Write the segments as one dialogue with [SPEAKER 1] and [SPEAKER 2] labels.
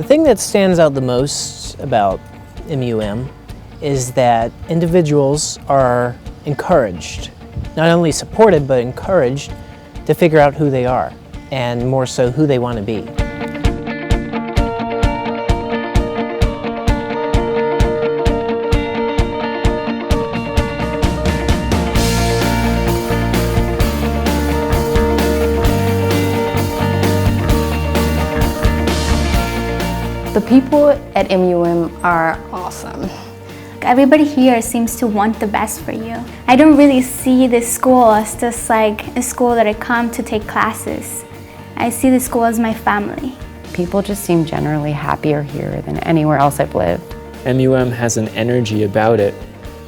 [SPEAKER 1] The thing that stands out the most about MUM is that individuals are encouraged, not only supported, but encouraged to figure out who they are, and more so who they want to be.
[SPEAKER 2] The people at MUM are awesome.
[SPEAKER 3] Everybody here seems to want the best for you. I don't really see this school as just like a school that I come to take classes. I see the school as my family.
[SPEAKER 2] People just seem generally happier here than anywhere else I've lived.
[SPEAKER 4] MUM has an energy about it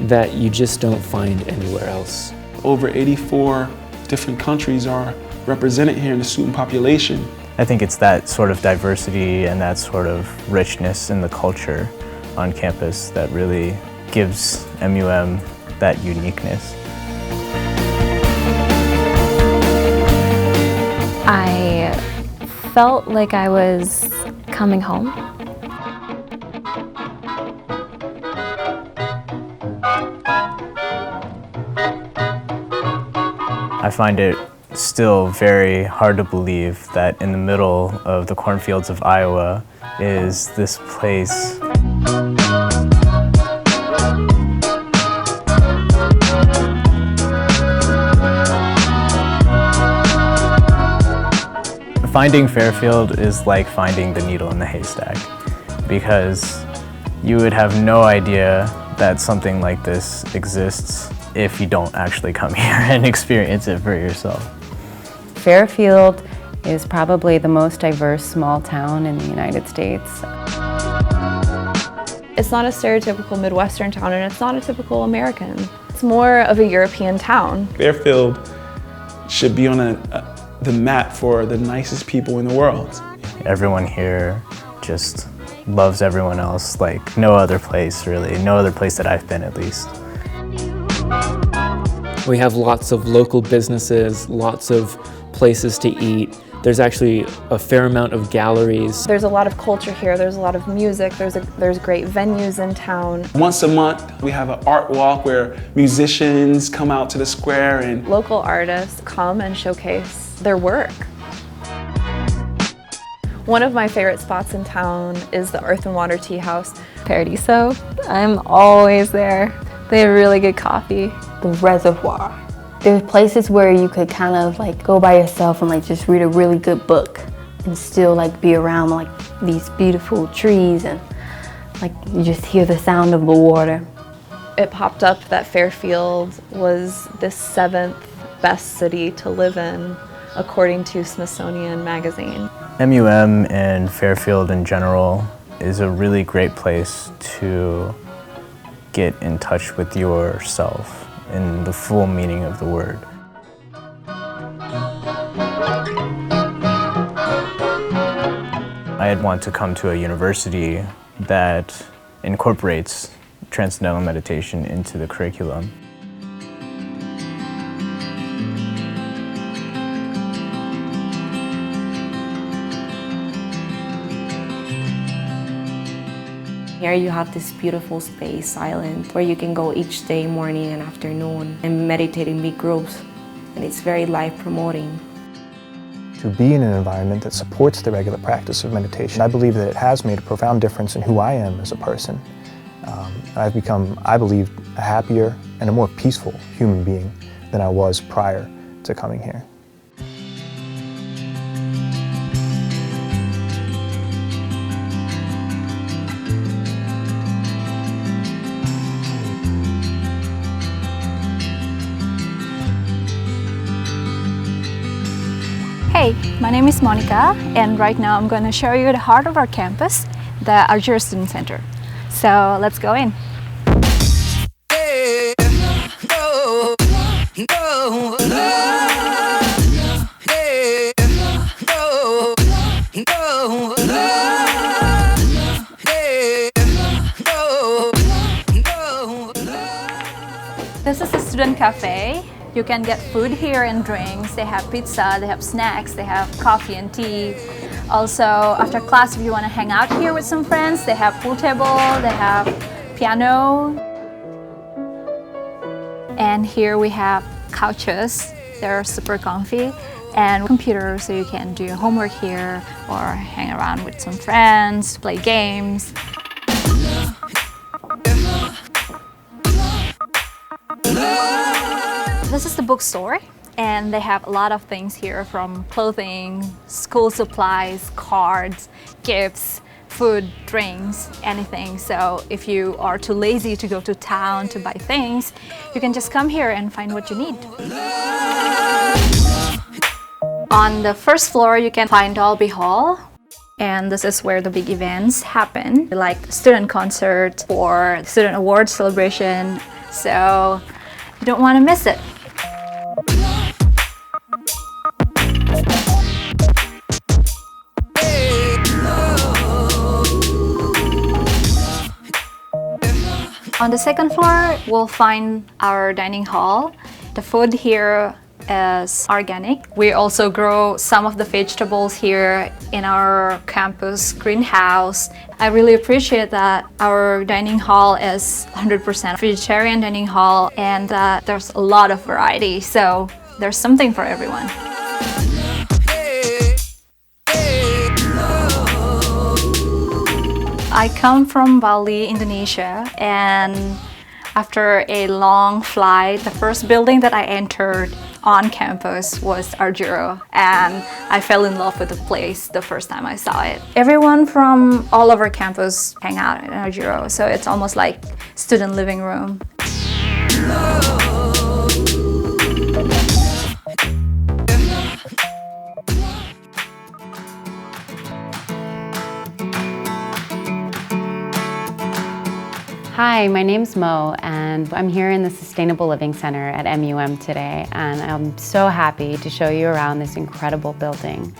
[SPEAKER 4] that you just don't find anywhere else.
[SPEAKER 5] Over 84 different countries are represented here in the student population.
[SPEAKER 6] I think it's that sort of diversity and that sort of richness in the culture on campus that really gives MUM that uniqueness.
[SPEAKER 7] I felt like I was coming home.
[SPEAKER 6] I find it still very hard to believe that in the middle of the cornfields of Iowa is this place. Finding Fairfield is like finding the needle in the haystack, because you would have no idea that something like this exists if you don't actually come here and experience it for yourself.
[SPEAKER 2] Fairfield is probably the most diverse small town in the United States.
[SPEAKER 8] It's not a stereotypical Midwestern town, and it's not a typical American. It's more of a European town.
[SPEAKER 5] Fairfield should be on the map for the nicest people in the world.
[SPEAKER 6] Everyone here just loves everyone else like no other place, really. No other place that I've been, at least.
[SPEAKER 4] We have lots of local businesses, lots of places to eat. There's actually a fair amount of galleries.
[SPEAKER 8] There's a lot of culture here. There's a lot of music. There's great venues in town.
[SPEAKER 5] Once a month, we have an art walk where musicians come out to the square and
[SPEAKER 8] Local artists come and showcase their work. One of my favorite spots in town is the Earth and Water Tea House.
[SPEAKER 7] Paradiso, I'm always there. They have really good coffee.
[SPEAKER 2] The reservoir. There's places where you could kind of like go by yourself and like just read a really good book and still like be around like these beautiful trees, and like you just hear the sound of the water.
[SPEAKER 8] It popped up that Fairfield was the 7th best city to live in, according to Smithsonian Magazine.
[SPEAKER 6] MUM and Fairfield in general is a really great place to get in touch with yourself in the full meaning of the word. I'd want to come to a university that incorporates transcendental meditation into the curriculum.
[SPEAKER 9] Here you have this beautiful space, silent, where you can go each day, morning and afternoon, and meditate in big groups. And it's very life-promoting.
[SPEAKER 10] To be in an environment that supports the regular practice of meditation, I believe that it has made a profound difference in who I am as a person. I've become, I believe, a happier and a more peaceful human being than I was prior to coming here.
[SPEAKER 11] Hey, my name is Monica, and right now I'm going to show you the heart of our campus, the Argyro Student Center. So let's go in. This is a student cafe. You can get food here and drinks. They have pizza, they have snacks, they have coffee and tea. Also, after class, if you want to hang out here with some friends, they have pool table, they have piano. And here we have couches. They're super comfy. And computers, so you can do your homework here or hang around with some friends, play games. This is the bookstore, and they have a lot of things here, from clothing, school supplies, cards, gifts, food, drinks, anything. So if you are too lazy to go to town to buy things, you can just come here and find what you need. On the first floor, you can find Dolby Hall. And this is where the big events happen, like student concert or student award celebration. So you don't want to miss it. On the second floor, we'll find our dining hall. The food here is organic. We also grow some of the vegetables here in our campus greenhouse. I really appreciate that our dining hall is 100% vegetarian dining hall, and there's a lot of variety, so there's something for everyone. I come from Bali, Indonesia, and after a long flight, the first building that I entered on campus was Arjuro, and I fell in love with the place the first time I saw it. Everyone from all over campus hang out in Arjuro, so it's almost like student living room.
[SPEAKER 12] Hi, my name's Mo, and I'm here in the Sustainable Living Center at MUM today, and I'm so happy to show you around this incredible building.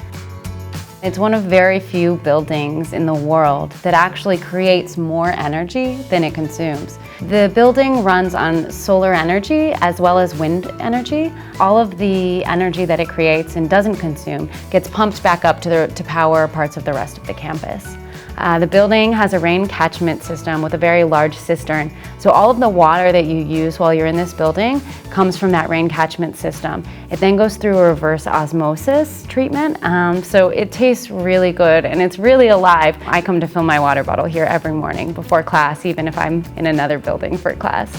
[SPEAKER 12] It's one of very few buildings in the world that actually creates more energy than it consumes. The building runs on solar energy as well as wind energy. All of the energy that it creates and doesn't consume gets pumped back up to power parts of the rest of the campus. The building has a rain catchment system with a very large cistern. So all of the water that you use while you're in this building comes from that rain catchment system. It then goes through a reverse osmosis treatment. So it tastes really good and it's really alive. I come to fill my water bottle here every morning before class, even if I'm in another building for class.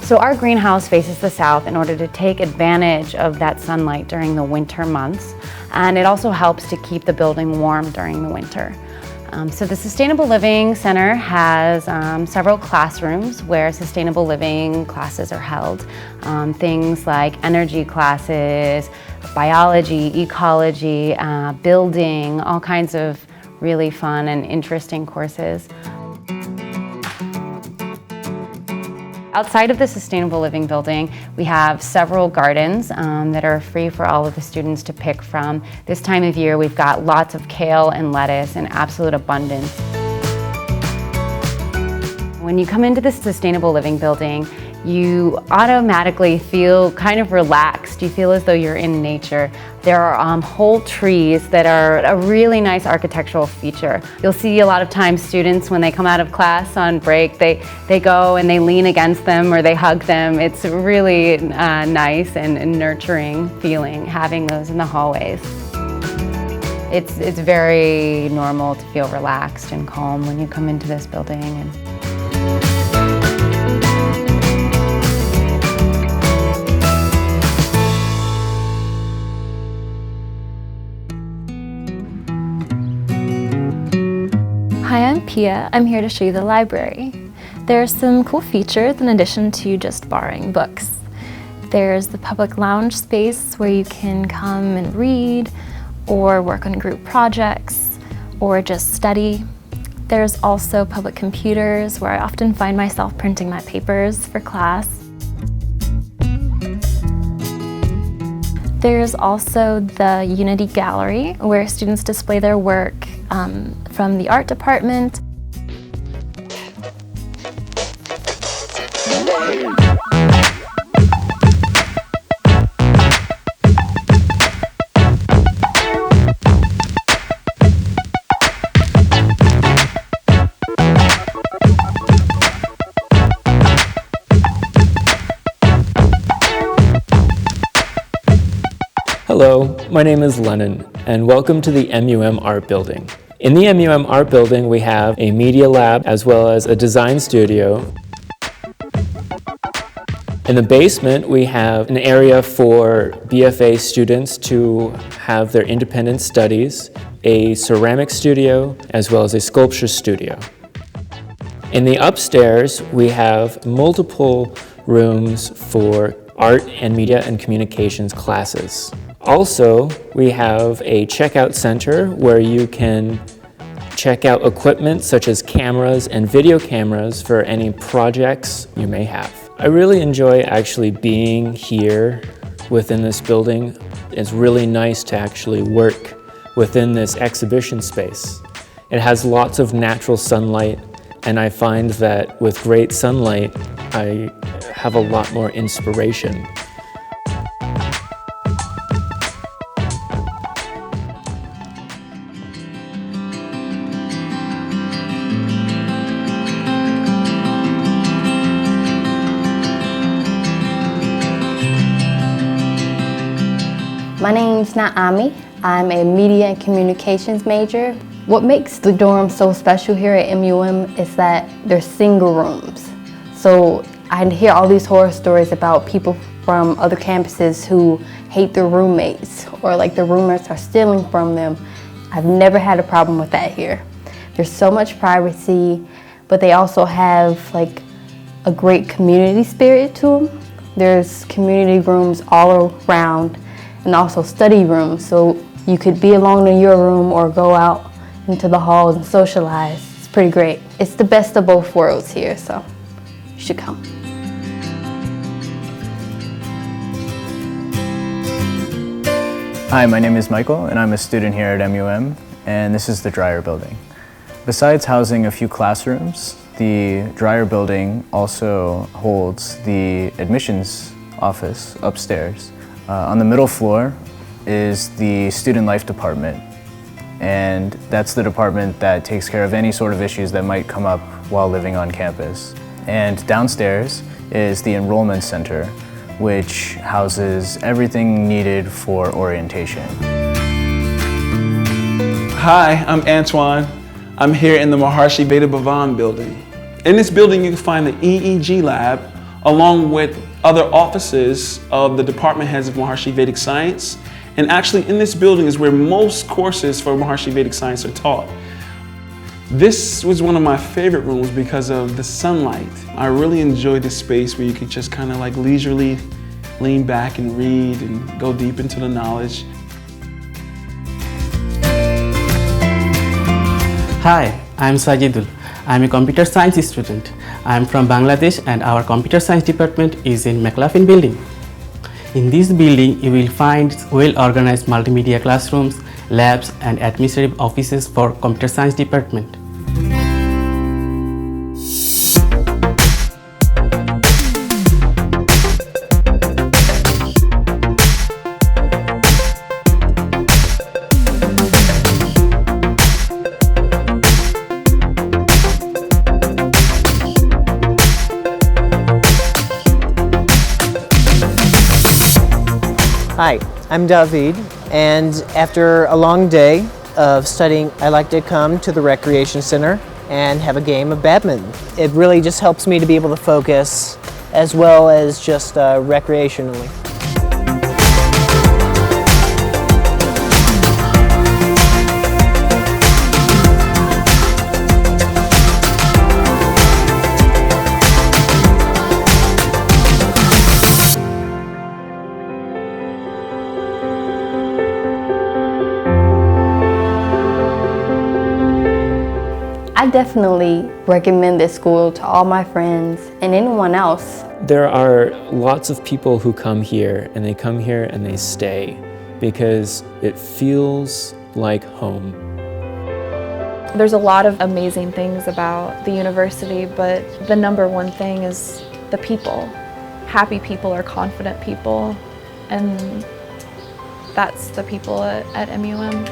[SPEAKER 12] So our greenhouse faces the south in order to take advantage of that sunlight during the winter months, and it also helps to keep the building warm during the winter. So the Sustainable Living Center has several classrooms where sustainable living classes are held. Things like energy classes, biology, ecology, building, all kinds of really fun and interesting courses. Outside of the Sustainable Living building, we have several gardens that are free for all of the students to pick from. This time of year, we've got lots of kale and lettuce in absolute abundance. When you come into the Sustainable Living building, you automatically feel kind of relaxed. You feel as though you're in nature. There are whole trees that are a really nice architectural feature. You'll see a lot of times students, when they come out of class on break, they go and they lean against them or they hug them. It's a really nice and nurturing feeling having those in the hallways. It's very normal to feel relaxed and calm when you come into this building.
[SPEAKER 13] Hi, I'm Pia. I'm here to show you the library. There are some cool features in addition to just borrowing books. There's the public lounge space where you can come and read or work on group projects or just study. There's also public computers where I often find myself printing my papers for class. There's also the Unity Gallery where students display their work from the art department.
[SPEAKER 4] Hello, my name is Lennon, and welcome to the MUM Art Building. In the MUM Art Building, we have a media lab as well as a design studio. In the basement, we have an area for BFA students to have their independent studies, a ceramic studio, as well as a sculpture studio. In the upstairs, we have multiple rooms for art and media and communications classes. Also, we have a checkout center where you can check out equipment such as cameras and video cameras for any projects you may have. I really enjoy actually being here within this building. It's really nice to actually work within this exhibition space. It has lots of natural sunlight, and I find that with great sunlight, I have a lot more inspiration.
[SPEAKER 2] My name's Naami. I'm a media and communications major. What makes the dorm so special here at MUM is that they're single rooms. So I hear all these horror stories about people from other campuses who hate their roommates or like their roommates are stealing from them. I've never had a problem with that here. There's so much privacy, but they also have like a great community spirit to them. There's community rooms all around, and also study rooms, so you could be alone in your room or go out into the halls and socialize. It's pretty great. It's the best of both worlds here, so you should come.
[SPEAKER 6] Hi, my name is Michael, and I'm a student here at MUM, and this is the Dreyer Building. Besides housing a few classrooms, the Dreyer Building also holds the admissions office upstairs. On the middle floor is the Student Life Department, and that's the department that takes care of any sort of issues that might come up while living on campus. And downstairs is the Enrollment Center, which houses everything needed for orientation.
[SPEAKER 5] Hi, I'm Antoine. I'm here in the Maharshi Veda Bhavan building. In this building, you can find the EEG lab along with other offices of the department heads of Maharshi Vedic Science. And actually in this building is where most courses for Maharshi Vedic Science are taught. This was one of my favorite rooms because of the sunlight. I really enjoyed this space where you could just kind of like leisurely lean back and read and go deep into the knowledge.
[SPEAKER 14] Hi, I'm Sajidul. I'm a computer science student. I'm from Bangladesh and our computer science department is in McLaughlin building. In this building, you will find well-organized multimedia classrooms, labs and administrative offices for computer science department.
[SPEAKER 1] Hi, I'm David, and after a long day of studying, I like to come to the Recreation Center and have a game of badminton. It really just helps me to be able to focus as well as just recreationally.
[SPEAKER 2] I definitely recommend this school to all my friends and anyone else.
[SPEAKER 4] There are lots of people who come here and they stay because it feels like home.
[SPEAKER 8] There's a lot of amazing things about the university, but the number one thing is the people. Happy people are confident people, and that's the people at MUM.